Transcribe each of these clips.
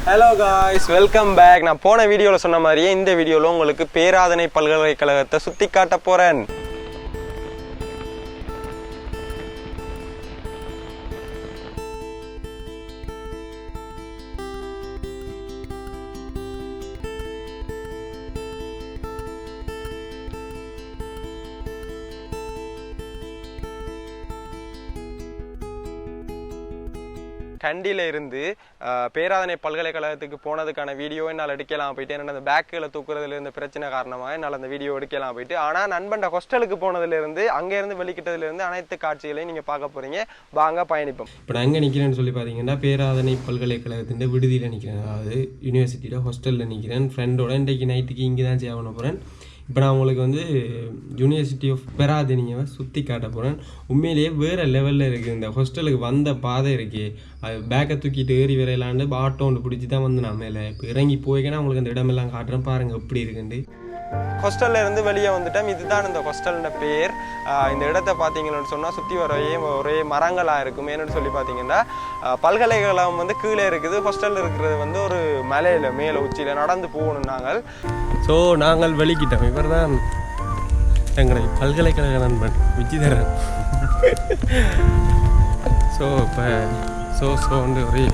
Hello guys, welcome back. நான் போன வீடியோவில் சொன்ன மாதிரியே இந்த வீடியோவில் உங்களுக்கு பேராதனை பல்கலைக்கழகத்தை சுற்றி காட்ட போகிறேன். கண்டியில் இருந்து பேராதனை பல்கலைக்கழகத்துக்கு போனதுக்கான வீடியோ என்னால் எடுக்கலாம் போயிட்டு, என்னென்ன அந்த பேக்கில் தூக்குறதுல இருந்த பிரச்சனை காரணமாக என்னால் அந்த வீடியோ எடுக்கலாம் போயிட்டு. ஆனால் நண்பன் ஹாஸ்டலுக்கு போனதுலேருந்து அங்கேருந்து வெளிக்கிட்டதுலேருந்து அனைத்து காட்சிகளையும் நீங்கள் பார்க்க போகிறீங்க. வாங்க பயணிப்போம். இப்போ நான் எங்கே நிற்கிறேன்னு சொல்லி பார்த்தீங்கன்னா, பேராதனை பல்கலைக்கழகத்தின் விடுதியில் நிற்கிறேன். அதாவது யூனிவர்சிட்டியில் ஹாஸ்டலில் நிற்கிறேன் ஃப்ரெண்டோட. இன்றைக்கு நைட்டுக்கு இங்கே தான் சேவ் பண்ண போகிறேன். இப்போ நான் உங்களுக்கு யூனிவர்சிட்டி ஆஃப் பெராதெனியாவை சுற்றி காட்ட போகிறேன். உண்மையிலேயே வேறு லெவலில் இருக்குது. இந்த ஹாஸ்டலுக்கு வந்த பாதை இருக்குது, அது பேக்கை தூக்கிட்டு ஏறி வரையலாண்டு ஆட்டோ ஒன்று பிடிச்சி தான் நான் மேலே இப்போ இறங்கி போய்க்கன்னா உங்களுக்கு அந்த இடமெல்லாம் காட்டுறேன். பாருங்கள் எப்படி இருக்குண்டு. ஹாஸ்டல்ல இருந்து வெளியே வந்துட்டோம். இதுதான் இந்த ஹாஸ்டல்ன பேர். இந்த இடத்தை பார்த்தீங்கன்னு சொன்னால் சுற்றி ஒரே மரங்களாக இருக்கும். ஏன்னு சொல்லி பார்த்தீங்கன்னா, பல்கலைக்கழகம் கீழே இருக்குது, ஹாஸ்டல் இருக்கிறது ஒரு மலையில் மேலே உச்சியில் நடந்து போகணும் நாங்கள். ஸோ நாங்கள் வெளிக்கிட்டோம். இவர் தான் எங்களுடைய பல்கலைக்கழக நண்பன் விஜிதரன். ஸோ இப்போ ஒரே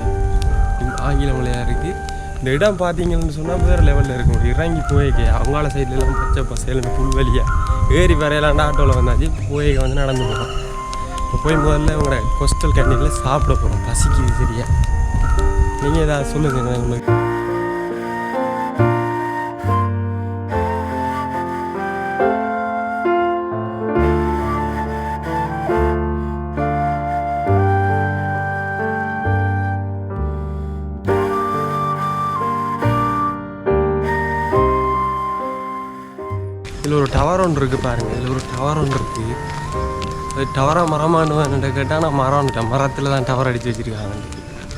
ஆங்கில மலையாக இருக்குது. இந்த இடம் பார்த்தீங்கன்னு சொன்னால் வேறு லெவலில் இருக்கும். இறங்கி போய்க்கு அவங்கள சைட்லலாம் பச்சை பசேல்னு புல்வெளியாக ஏறி வரையலாண்டா ஆட்டோவில் வந்தாச்சு. போய்க்கு நடந்து போகிறோம். இப்போ போய் முதல்ல உங்களோட ஹாஸ்டல் கேண்டீனில் சாப்பிட போகிறோம். பசிக்குது சரியா. நீங்கள் ஏதாவது சொல்லுங்கள் உங்களுக்கு. இதில் ஒரு டவர் ஒன்று இருக்குது பாருங்கள். இதில் ஒரு டவர் ஒன்று இருக்குது. அது டவராக மரமானு கேட்டால் நான் மரம்ட்டேன். மரத்தில் தான் டவர் அடித்து வச்சுருக்காங்க.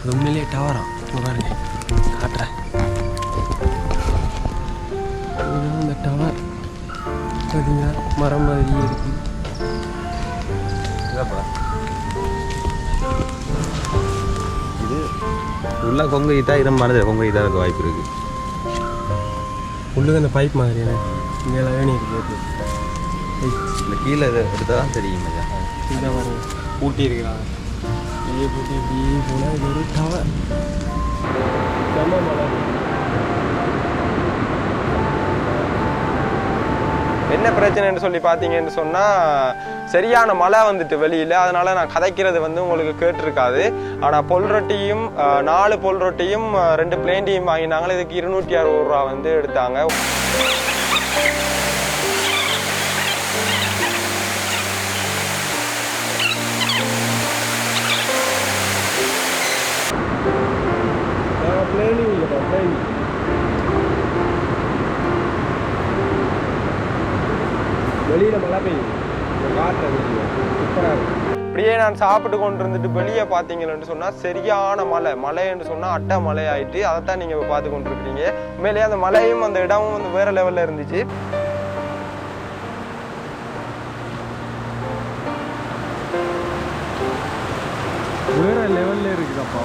அது உண்மையிலேயே டவரா பாருங்கள், காட்டுறேன். இந்த டவர் பார்த்தீங்கன்னா மரம் மாதிரியே இருக்குது. இது உள்ள கொங்குதா இடமானது கொங்குதா இருக்க வாய்ப்பு இருக்குது. உள்ளது அந்த பைப் மாதிரியான இங்கே வேணி இருக்குது. இந்த கீழே இதை எடுத்தால் தான் தெரியும். கீழே பாருங்க பூட்டி இருக்கிறாங்க. இப்படியே பூட்டி இப்படியே போனால் இது ஒரு டவர். என்ன பிரச்சனைன்னு சொல்லி பார்த்தீங்கன்னு சொன்னால், சரியான மழை வெளியில். அதனால் நான் கதைக்கிறது உங்களுக்கு கேட்டிருக்காது. ஆனால் பொல் ரொட்டியும் 4 பொல் ரொட்டியும் 2 பிளேண்டியும் வாங்கினாங்களே. இதுக்கு 260 ரூபா எடுத்தாங்க. வெளியில் மழை பெய்யும், காட்டுறது சூப்பராக இருக்கும். இப்படியே நான் சாப்பிட்டு கொண்டு இருந்துட்டு வெளியே பார்த்தீங்கன்னு சொன்னால் சரியான மழைன்னு சொன்னால் அட்டை மழை ஆகிட்டு. அதைத்தான் நீங்கள் இப்போ பார்த்து கொண்டு இருக்கிறீங்க. உண்மையிலேயே அந்த மழையும் அந்த இடமும் வேறு லெவலில் இருந்துச்சு. வேறு லெவலில் இருக்குதாப்பா.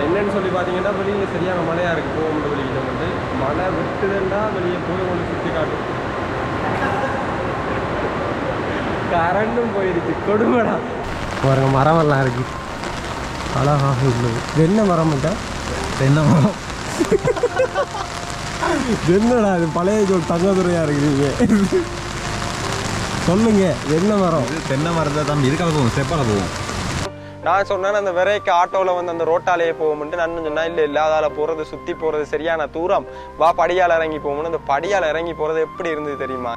என்னன்னு சொல்லி பார்த்தீங்கன்னா, வெளியில் சரியான மழையாக இருக்குது. போக முடியும் வெளியில் மழை விட்டுதுன்னா வெளியே போய் உங்களுக்கு சுற்றி காட்டும். கரண்டும் போயிடுச்சு, கொடுமடா. பாருங்க மரமெல்லாம் இருக்குது, அழகாக உள்ளது. என்ன மரம் மட்டும் தென்னை மரம். என்னடா அது பழைய சொல் தங்கதுறையாக இருக்குதுங்க. சொல்லுங்க என்ன மரம்? தென்னை மரத்தை தான் இருக்கால போகும், செப்பால போகும். நான் சொன்னேன் அந்த விரைக்கு ஆட்டோவில் அந்த ரோட்டாலேயே போகும்ட்டு. நான் சொன்னால் இல்லை அதால் போகிறது சுற்றி போகிறது சரியான தூரம், வா படியால் இறங்கி போகணும்னு. அந்த படியால் இறங்கி போகிறது எப்படி இருந்தது தெரியுமா?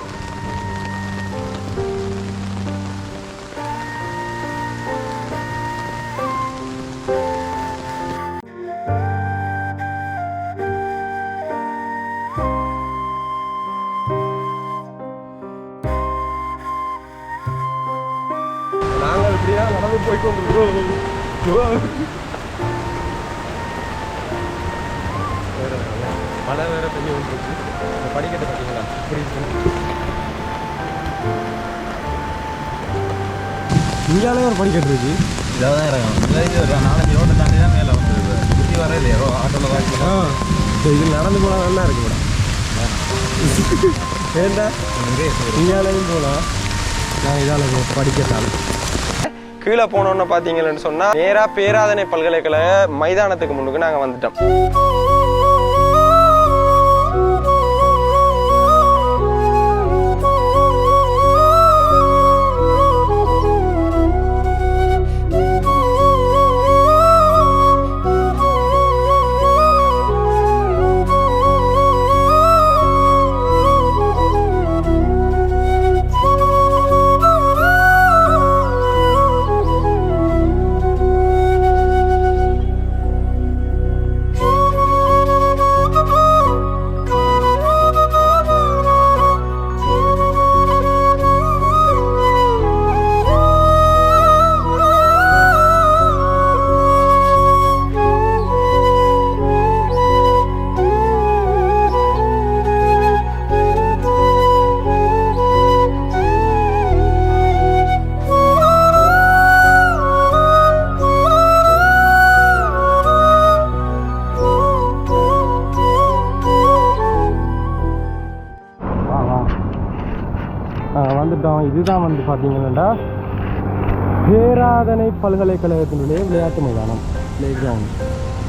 நாங்கள் இப்படியா நடந்து போய்கொண்டிருக்கோம். மழை வேற பெரிய ஒன்று இருக்கு. படிக்கட்டு பார்த்தீங்களா இப்படி இருக்கு. இங்காலே ஒரு படிக்கட்டு இருக்கு. இதாக தான் இறங்கணும். இதாக 4-5 ரோட்டை தாண்டி தான் மேலே வந்துருக்கு. சுற்றி வர இல்லையா ஆட்டோவில் வாங்கிக்கலாம். இது நடந்து போனால் நல்லா இருக்கு கூட. ஏண்டா இங்காலையும் போகலாம். நான் இதால் படிக்கட்டாலும் கீழே போனோன்னு பார்த்தீங்கன்னு சொன்னால் நேராக பேராதனை பல்கலைக்கழக மைதானத்துக்கு முன்னுக்கு நாங்கள் வந்துட்டோம். வந்துட்டோம். இதுதான் வந்து பார்த்தீங்கன்னா பேராதனை பல்கலைக்கழகத்தினுடைய விளையாட்டு மைதானம், பிளே கிரவுண்ட்.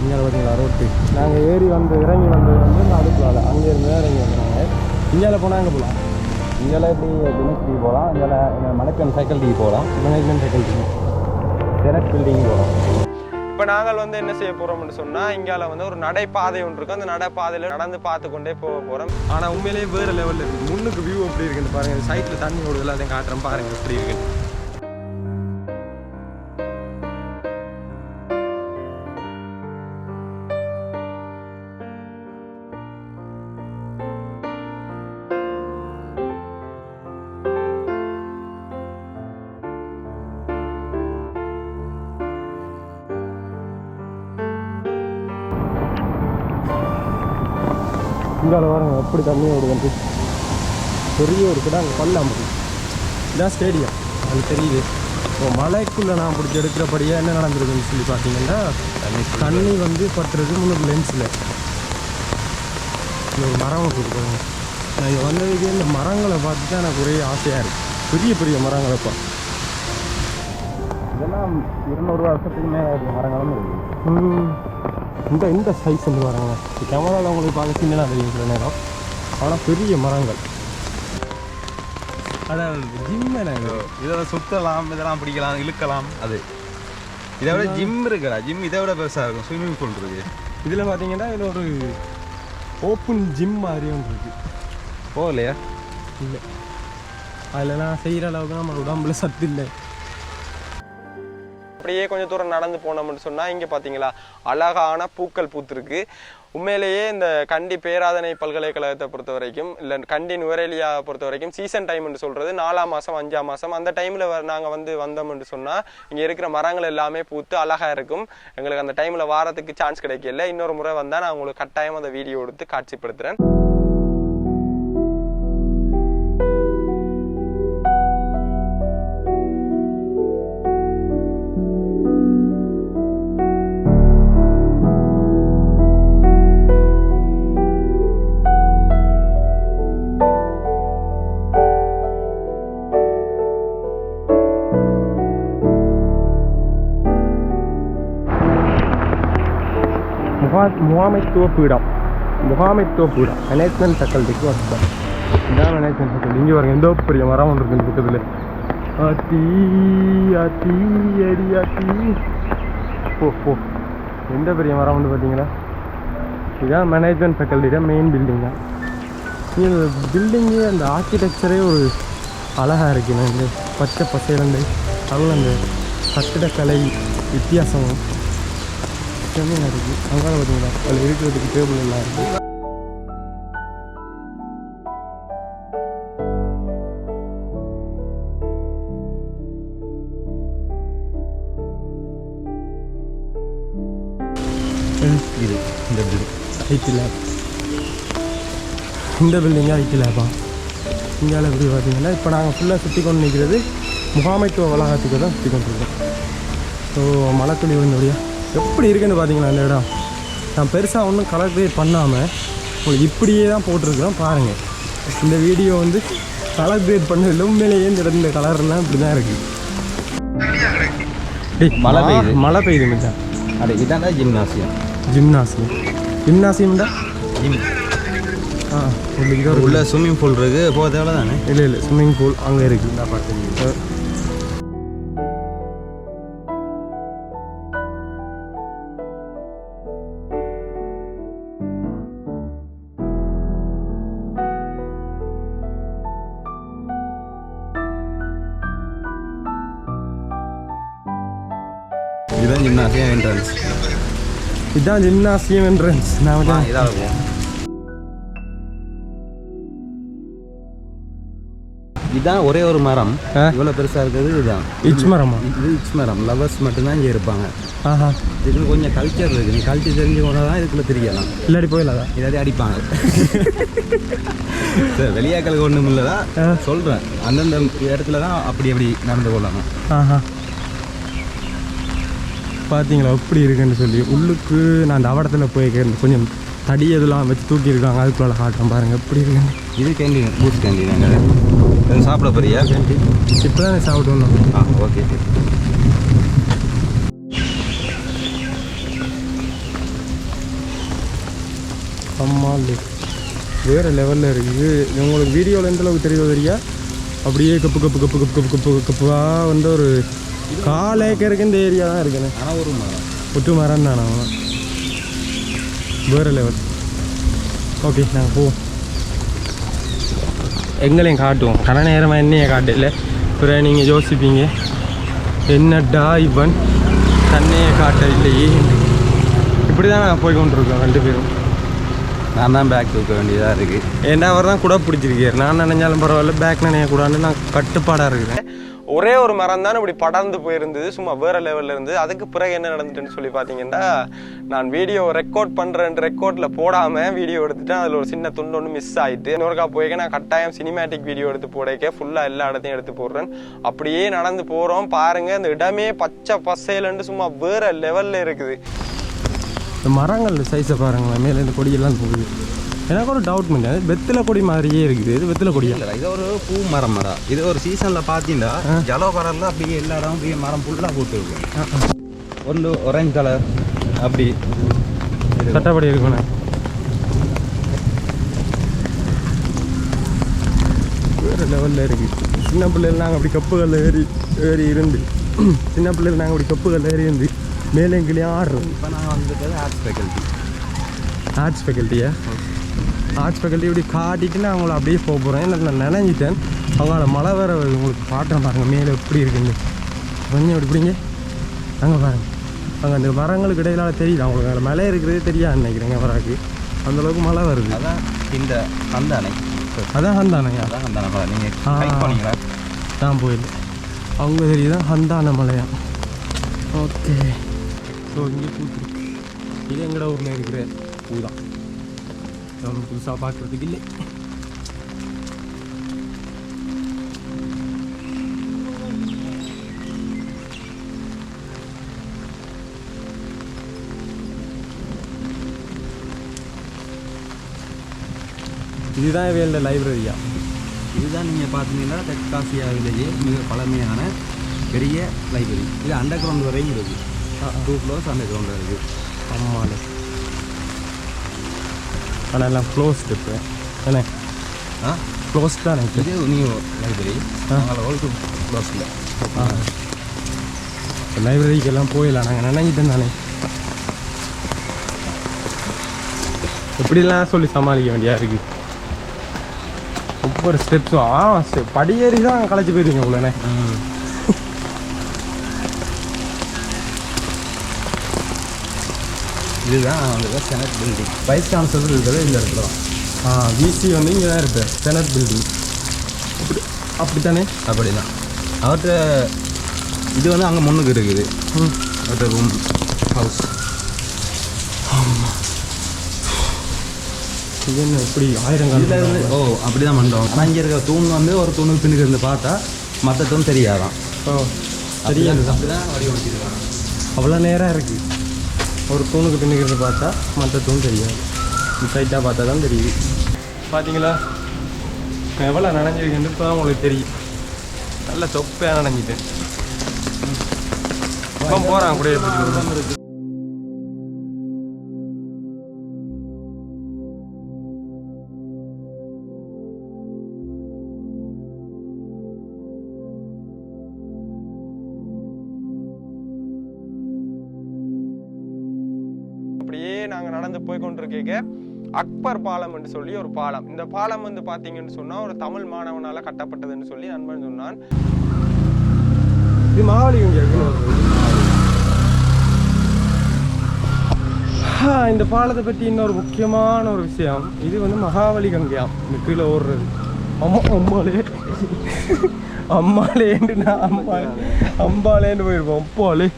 இங்கே பார்த்தீங்களா ரோட்டு. நாங்கள் ஏறி வந்து இறங்கி வந்தது வந்து அடுக்கலால் அங்கே இருந்து இறங்கி வந்துடுவாங்க. இந்தியாவில் போனால் அங்கே போகலாம். இங்கெல்லாம் எப்படி தினஸ்டி போகலாம், இங்கே மணக்கன் ஃபேக்கல்ட்டிக்கு போகலாம், மேனேஜ்மெண்ட் ஃபேக்கல்ட்டி செனட் பில்டிங் போகலாம். இப்போ நாங்கள் வந்து என்ன செய்ய போகிறோம்னு சொன்னால் இங்கால வந்து ஒரு நடைபாதை ஒன்று இருக்கும். அந்த நடைபாதையில் நடந்து பார்த்து கொண்டே போக போகிறோம். ஆனால் உண்மையிலேயே வேறு லெவலில் இருக்குது. முன்னுக்கு வியூ எப்படி இருக்குன்னு பாருங்கள். சைட்டில் தண்ணி ஓடுது எல்லாத்தையும் காட்டுறேன் பாருங்கள் எப்படி இருக்குன்னு. இங்கால பாருங்க எப்படி தண்ணி ஓடுது. பெரிய ஒரு கிடாங்க பல்லாம் இதான் ஸ்டேடியம். அது தெரியுது. இப்போ மலைக்குள்ளே நான் பிடிச்சி எடுக்கிறபடியாக என்ன நடந்துருக்குன்னு சொல்லி பார்த்தீங்கன்னா தண்ணி வந்து பட்டுறது முன்னூறு லென்ஸில் ஒரு மரம் கொடுக்குறாங்க. நான் இங்கே வந்ததுக்கே இந்த மரங்களை பார்த்து தான் எனக்கு ஒரே ஆசையாக இருக்குது. பெரிய பெரிய மரங்களைப்பா. இதெல்லாம் 200 வருஷத்துக்கு மேலே மரங்களும் இருக்குது. இந்த சைஸ் வந்து மரங்க கேமராவில் உங்களுக்கு பார்க்க சின்னதாக தெரியும் சில நேரம். ஆனால் பெரிய மரங்கள். அதான் ஜிம் இதெல்லாம் சுற்றலாம், இதெல்லாம் பிடிக்கலாம், இழுக்கலாம். அது இதை விட ஜிம் இருக்குடா. ஜிம் இதை விட பெருசாக இருக்கும். ஸ்விம்மிங் பூல் இருக்குது. இதில் பார்த்தீங்கன்னா இதில் ஒரு ஓப்பன் ஜிம் மாதிரி ஒன்று இருக்குது. போகலையா? இல்லை, அதிலலாம் செய்கிற அளவுக்கு நம்ம உடம்புல சத்து இல்லை. அப்படியே கொஞ்சம் தூரம் நடந்து போனோம்னு சொன்னால் இங்கே பார்த்தீங்களா அழகான பூக்கள் பூத்துருக்கு. உண்மையிலேயே இந்த கண்டி பேராதனை பல்கலைக்கழகத்தை பொறுத்த வரைக்கும், இல்லை கண்டி நுவரேலியா பொறுத்த வரைக்கும் சீசன் டைம்னு சொல்கிறது 4ஆம் மாதம் 5ஆம் மாதம் அந்த டைமில் நாங்கள் வந்து வந்தோம்னு சொன்னால் இங்கே இருக்கிற மரங்கள் எல்லாமே பூத்து அழகாக இருக்கும். எங்களுக்கு அந்த டைமில் வாரத்துக்கு சான்ஸ் கிடைக்கல. இன்னொரு முறை வந்தால் நான் உங்களுக்கு கட்டாயம் அந்த வீடியோ எடுத்து காட்சிப்படுத்துகிறேன். முகாமைத்துவ பீடம் மேனேஜ்மெண்ட் ஃபேக்கல்ட்டிக்கு வந்தோம். இதான் மேனேஜ்மெண்ட் ஃபேக்கல்ட்டி. இங்கே பாருங்க எந்த பெரிய மரம் ஒன்று இருக்குது பக்கத்தில். ஆத்தி ஆத்தி அடி ஆத்தி போ எந்த பெரிய மரம் வந்து பார்த்தீங்களா? இதுதான் மேனேஜ்மெண்ட் ஃபேக்கல்ட்டியோட மெயின் பில்டிங் தான். இந்த பில்டிங்கு அந்த ஆர்கிடெக்சரே ஒரு அழகாக இருக்குண்ணா. இந்த பச்சை பசையிலண்டு அதில் அந்த கட்டிடக்கலை வித்தியாசமும் செம்மையாக இருக்குது. அங்கே பார்த்தீங்களா அதில் இருக்கிறதுக்கு டேபிள் எல்லாம் இருக்குது. இது இந்த பில்டிங் ஐடி லேப். இந்த பில்டிங்காக ஐடி லேப்பா. இந்தியாவில் எப்படி பார்த்தீங்கன்னா இப்போ நாங்கள் ஃபுல்லாக சுற்றி கொண்டு நிற்கிறது முகாமைத்துவ வளாகத்துக்கு தான் சுற்றி கொண்டிருக்கோம். ஸோ மலைத்துளி விழுந்தபடியா எப்படி இருக்குன்னு பார்த்தீங்களா அந்த இடம். நான் பெருசாக ஒன்றும் கலர் கிரியேட் பண்ணாமல் உங்களுக்கு இப்படியே தான் போட்டிருக்கிறோம் பாருங்கள். இந்த வீடியோ வந்து கலர் கிரியேட் பண்ண உண்மையிலேயே இந்த கலர்லாம் இப்படி தான் இருக்குது. மழை பெய்யுது மிச்சா. அது இதான் ஜிம்னாசியம். ஜிம்னாசியம்டா ஜிம். உங்களுக்கு உள்ள ஸ்விம்மிங் பூல் இருக்குது. போக தேவை தானே? இல்லை ஸ்விம்மிங் பூல் அங்கே இருக்குது. பார்த்து இதுதான் ஜிம்னாசியம் என்ட்ரன்ஸ். இதுதான் ஜிம்னாசியம் என்ட்ரன்ஸ். நான் இதாக இதுதான் ஒரே ஒரு மரம் இவ்வளோ பெருசாக இருக்கிறது. இதுதான் இச் மரமா? இது இச் மரம். லவர்ஸ் மட்டும்தான் இங்கே இருப்பாங்க. ஆஹா, இதுக்கு கொஞ்சம் கல்ச்சர் இருக்குது. நீ கல்ச்சர் தெரிஞ்சு கொண்டா தான் இதுக்குள்ளே தெரியலாம். இல்லாடி போயிடலாதா? இல்லாட்டி அடிப்பாங்க. சார் வெளியாக்களுக்கு ஒன்றும் இல்லைதா சொல்கிறேன். அந்தந்த இடத்துல தான் அப்படி நடந்து கொள்ளணும். ஆஹா, பார்த்தீங்களா எப்படி இருக்குன்னு சொல்லி. உள்ளுக்கு நான் அந்த அவடத்தில் போய் கொஞ்சம் தடி இதெல்லாம் வச்சு தூக்கியிருக்காங்க. அதுக்குள்ள காட்டுறேன் பாருங்கள் எப்படி இருக்குன்னு. இது கேண்டீன், பூஸ் கேண்டீன். சாப்பிட போறியா? கேண்டீன் இப்போ தான் சாப்பிட்டு ஓகே. அம்மா வேறு லெவலில் இருக்குது. உங்களுக்கு வீடியோவில் எந்த அளவுக்கு தெரியா அப்படியே கப்புவாக வந்து ஒரு 4 ஏக்கருக்கு இந்த ஏரியா தான் இருக்குண்ணே. ஆனால் ஒரு மரம் ஒட்டு மரம் தானே வேறு லெவல். ஓகே நாங்கள் போவோம். எங்களையும் காட்டுவோம். கன நேரமாக என்னையே காட்டல. அப்புறம் நீங்கள் யோசிப்பீங்க என்னடா இவன் தன்னையே காட்டவில்லையே. இப்படி தான் நான் போய் கொண்டிருக்கோம் 2 பேரும். நான் தான் பேக் தூக்க வேண்டியதாக இருக்குது. ஏன்னா அவர் தான் கூட பிடிச்சிருக்காரு. நான் நினைஞ்சாலும் பரவாயில்ல, பேக் நினையக்கூடாதுன்னு நான் கட்டுப்பாடாக இருக்கிறேன். ஒரே ஒரு மரம் தான் இப்படி படர்ந்து போயிருந்தது, சும்மா வேறு லெவலில் இருந்து. அதுக்கு பிறகு என்ன நடந்துட்டுன்னு சொல்லி பார்த்தீங்கன்னா, நான் வீடியோ ரெக்கார்ட் பண்ணுறேன், ரெக்கார்டில் போடாமல் வீடியோ எடுத்துட்டேன். அதில் ஒரு சின்ன துண்டு ஒன்று மிஸ் ஆகிட்டு இன்னொருக்கா போய்க்க நான் கட்டாயம் சினிமேட்டிக் வீடியோ எடுத்து போடைக்க ஃபுல்லாக எல்லா இடத்தையும் எடுத்து போடுறேன். அப்படியே நடந்து போகிறோம் பாருங்கள். இந்த இடமே பச்சை பசையிலண்டு சும்மா வேறு லெவலில் இருக்குது. இந்த மரங்கள் சைஸை பாருங்களேன். மேலே இந்த கொடியெல்லாம் போகுது. எனக்கு ஒரு டவுட் பண்ணி, வெத்தில கொடி மாதிரியே இருக்குது. இது வெத்தில கொடியா? இல்லை, இது ஒரு பூ மரம். இது ஒரு சீசனில் பார்த்தீங்கன்னா ஜலோ கலரில் அப்படியே எல்லா இடமும் அப்படியே மரம் ஃபுல்லாக போட்டுருக்கும். ஒன்று ஒரேஞ்ச் கலர் அப்படி சட்டப்படி இருக்குண்ணே. வேறு லெவலில் இருக்குது. சின்ன பிள்ளைகள் நாங்கள் அப்படி கப்புகளில் ஏறி இருந்து சின்ன பிள்ளைகள் நாங்கள் அப்படி கப்புகளில் ஏறி இருந்து மேலே எங்கேயும் ஆடுறோம். இப்போ நாங்கள் வந்துட்டு ஆர்ட்ஸ் ஃபேக்கல்ட்டியா? ஆர்ட்ஸ் ஃபேக்கல்ட்டி இப்படி காட்டிட்டு நான் அவங்கள அப்படியே போக போகிறேன். இல்லை நான் நினைஞ்சிட்டேன். அவங்கள மழை வேறு உங்களுக்கு காட்டுறேன் பாருங்கள் மேலே எப்படி இருக்குன்னு. கொஞ்சம் இப்படி பிடிங்க அங்கே பாருங்கள். அங்கே அந்த மரங்களுக்கு இடையில தெரியுது அவங்களுக்கு. அதில் மழை இருக்கிறதே தெரியாது நினைக்கிறேங்க வராக்கு. அந்தளவுக்கு மழை வருது. அதான் இந்த ஹந்தானை. அதான் ஹந்தானையா? அதான் ஹந்தான மலை. நீங்கள் போனீங்களா? நான் போயிடல. அவங்க தெரியுதான் ஹந்தான மலையா? ஓகே. ஸோ இங்கே பூத்துருக்கு. இது எங்கட ஊரில் இருக்கிற பூ தான். ஒன்றும் புதுசாக பார்க்குறதுக்கு இல்லை. இதுதான் வேண்ட லைப்ரரியா? இதுதான் நீங்கள் பார்த்தீங்கன்னா தெற்காசியாவிலேயே மிக பழமையான பெரிய லைப்ரரி. இது அண்டர் கிரவுண்ட் வரையும் இருக்குது. 2 ஃப்ளோர்ஸ் அண்டர் கிரவுண்டில் இருக்குது. ஆமாம். ஆனால் எல்லாம் க்ளோஸ்டு இப்போ என்ன? க்ளோஸ் தான் எனக்கு. இது நியூ லைப்ரரி. அதனால் ஓல்டு க்ளோஸில் லைப்ரரிக்கெல்லாம் போயிடலாம். நாங்கள் நினைக்கிட்டேன் தானே. எப்படிலாம் சொல்லி சமாளிக்க வேண்டியா இருக்குது. ஒவ்வொரு ஸ்டெப்ஸும் படியேறி தான் களைச்சி போயிருக்கீங்க உள்ளே. இதுதான் அந்த செனட் பில்டிங். வைஸ் சான்சலர் இருக்கிறது இந்த இடத்துல தான். விசி வந்து இங்கே தான் இருப்பேன். செனட் பில்டிங் அப்படி தானே? அப்படி தான். அவர்கிட்ட இது வந்து அங்கே முன்னுக்கு இருக்குது. அவர்கிட்ட ரூம் ஹவுஸ். இது என்ன இப்படி 1000 காலம்? அப்படி தான் பண்ணுறோம். ஆனால் இங்கே இருக்கிற தூண் வந்து ஒரு தூணுக்கு பின்னுக்கு இருந்து பார்த்தா மற்றதும் தெரியாதான். ஓ தெரியாது. அப்படிதான் வடிவமைச்சிருக்காங்க. அவ்வளோ நேரம் இருக்குது. ஒரு தூணுக்கு பின்னுக்கிறது பார்த்தா மற்ற தூண் தெரியாது. சைட்டாக பார்த்தா தான் தெரியுது. பார்த்தீங்களா எவ்வளோ நனைஞ்சிருக்குன்னு இப்போ உங்களுக்கு தெரியும். நல்ல தொப்பையாக நனைஞ்சிட்டேன். இப்போ போகிறான் கூட எப்படி. அப்படியே நாங்கள் நடந்து போய் கொண்டிருக்க அக்பர் பாலம் என்று சொல்லி ஒரு பாலம். இந்த பாலம் வந்து பார்த்தீங்கன்னு சொன்னால் ஒரு தமிழ் மாணவனால் கட்டப்பட்டதுன்னு சொல்லி நண்பன் சொன்னான். இது மகாவலி இந்த பாலத்தை பற்றி இன்னொரு முக்கியமான ஒரு விஷயம். இது வந்து மகாவலி கங்கையாம். இந்த கீழே ஓடுறது. அம்மாலேன்னு நான் அம்பாலேன்னு போயிருப்போம். அப்பாலே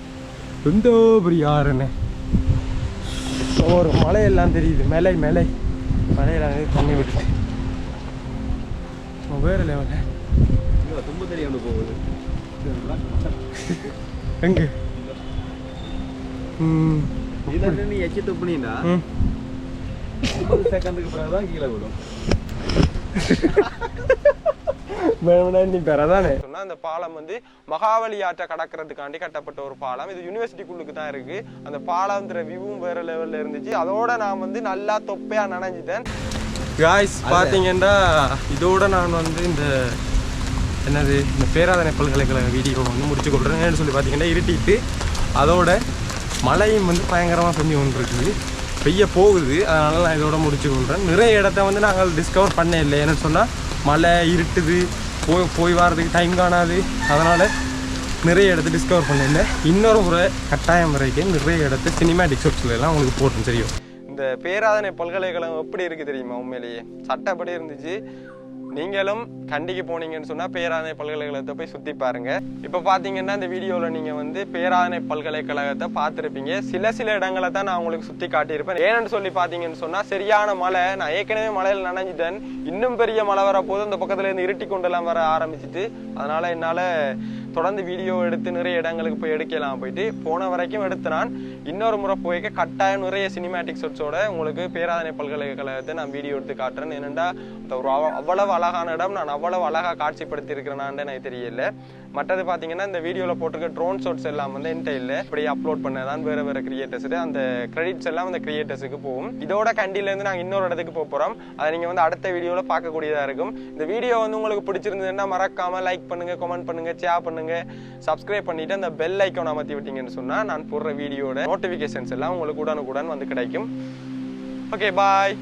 எந்த பெரிய ஆறுன்னு ஒரு மலையெல்லாம் தெரியுது. மலையெல்லாம் தண்ணி விட்டுட்டு வேறு லெவலில் தும்பு தெரியாமல் போகுது. எங்கே இதில் நீ எச்சி துப்புனீங்கன்னா 30 செகண்டுக்கு பிறகு தான் கீழே விடும். சொன்னா அந்த பாலம் வந்து மகாவலி ஆற்றை கடக்கிறதுக்காண்டி கட்டப்பட்ட ஒரு பாலம். இது யூனிவர்சிட்டிக்குள்ளுக்கு தான் இருக்கு. அந்த பாலம்ன்ற வியூவும் வேற லெவல்ல இருந்துச்சு. அதோட நான் வந்து நல்லா தொப்பையா நனைஞ்சிட்டேன். காய்ஸ் பாத்தீங்கன்னா இதோட நான் வந்து இந்த பேராதனை பல்கலைக்கழக வீடியோ வந்து முடிச்சு கொள்றேன். ஏன்னு சொல்லி பாத்தீங்கன்னா இருட்டிட்டு அதோட மழையும் வந்து பயங்கரமா பெஞ்சு கொண்டு இருக்குது. பெய்ய போகுது. அதனால நான் இதோட முடிச்சு கொள்றேன். நிறைய இடத்த வந்து நாங்கள் டிஸ்கவர் பண்ண இல்லை. ஏன்னு சொன்னா மழை இருட்டுது, போய் வர்றதுக்கு டைம் காணாது. அதனால் நிறைய இடத்த டிஸ்கவர் பண்ணல. இன்னொரு முறை கட்டாயம் வரைக்கும் நிறைய இடத்த சினிமேட்டிக் ஷாட்ஸ்ல எல்லாம் உங்களுக்கு போட்டு தெரியும். இந்த பேராதனை பல்கலைக்கழகம் எப்படி இருக்குது தெரியுமா? உண்மையிலேயே சட்டப்படி இருந்துச்சு. நீங்களும் கண்டிக்கு போனீங்கன்னு சொன்னால் பேராதனை பல்கலைக்கழகத்தை போய் சுற்றி பாருங்க. இப்போ பார்த்தீங்கன்னா இந்த வீடியோவில் நீங்கள் வந்து பேராதனை பல்கலைக்கழகத்தை பார்த்துருப்பீங்க. சில இடங்களை தான் நான் உங்களுக்கு சுற்றி காட்டியிருப்பேன். ஏன்னு சொல்லி பார்த்தீங்கன்னு சொன்னால் சரியான மழை. நான் ஏற்கனவே மழையில் நனைஞ்சிட்டேன். இன்னும் பெரிய மழை வரப்போது அந்த பக்கத்தில் இருந்து இருட்டி கொண்டெல்லாம் வர ஆரம்பிச்சிட்டு அதனால் என்னால் தொடர்ந்து வீடியோ எடுத்து நிறைய இடங்களுக்கு போய் எடுக்கலாம். போயிட்டு போன வரைக்கும் எடுத்து நான் இன்னொரு முறை போய்க்க கட்டாயம் நிறைய சினிமேட்டிக் ஷாட்ஸோட உங்களுக்கு பேராதனை பல்கலைக்கழகத்தை நான் வீடியோ எடுத்து காட்டுறேன். ஏனெண்டா ஒரு அவ்வளவு அழகான இடம். நான் அவ்வளவு அழகாக காட்சிப்படுத்தி இருக்கிறேனான்னு எனக்கு தெரியல. மற்றது பார்த்தீங்கன்னா இந்த வீடியோவில் போட்டிருக்க ட்ரோன் ஷாட்ஸ் எல்லாம் வந்து என்கிட்ட இல்லை. இப்படி அப்லோட் பண்ணதான் வேறு கிரியேட்டர்ஸ். அந்த கிரெடிட்ஸ் எல்லாம் அந்த கிரியேட்டர்ஸுக்கு போகும். இதோட கண்டிலேருந்து நாங்கள் இன்னொரு இடத்துக்கு போகிறோம். அதை நீங்கள் வந்து அடுத்த வீடியோவில் பார்க்கக்கூடியதாக இருக்கும். இந்த வீடியோ வந்து உங்களுக்கு பிடிச்சிருந்ததுன்னா மறக்காமல் லைக் பண்ணுங்க, கமெண்ட் பண்ணுங்க, ஷேர் பண்ணுங்க, சப்ஸ்கிரைப் பண்ணிட்டு அந்த பெல் ஐக்கான் அமர்த்தி விட்டீங்கன்னு சொன்னால் நான் போடுற வீடியோட நோட்டிஃபிகேஷன்ஸ் எல்லாம் உங்களுக்கு உடனுக்குடன் வந்து கிடைக்கும். ஓகே, பாய்.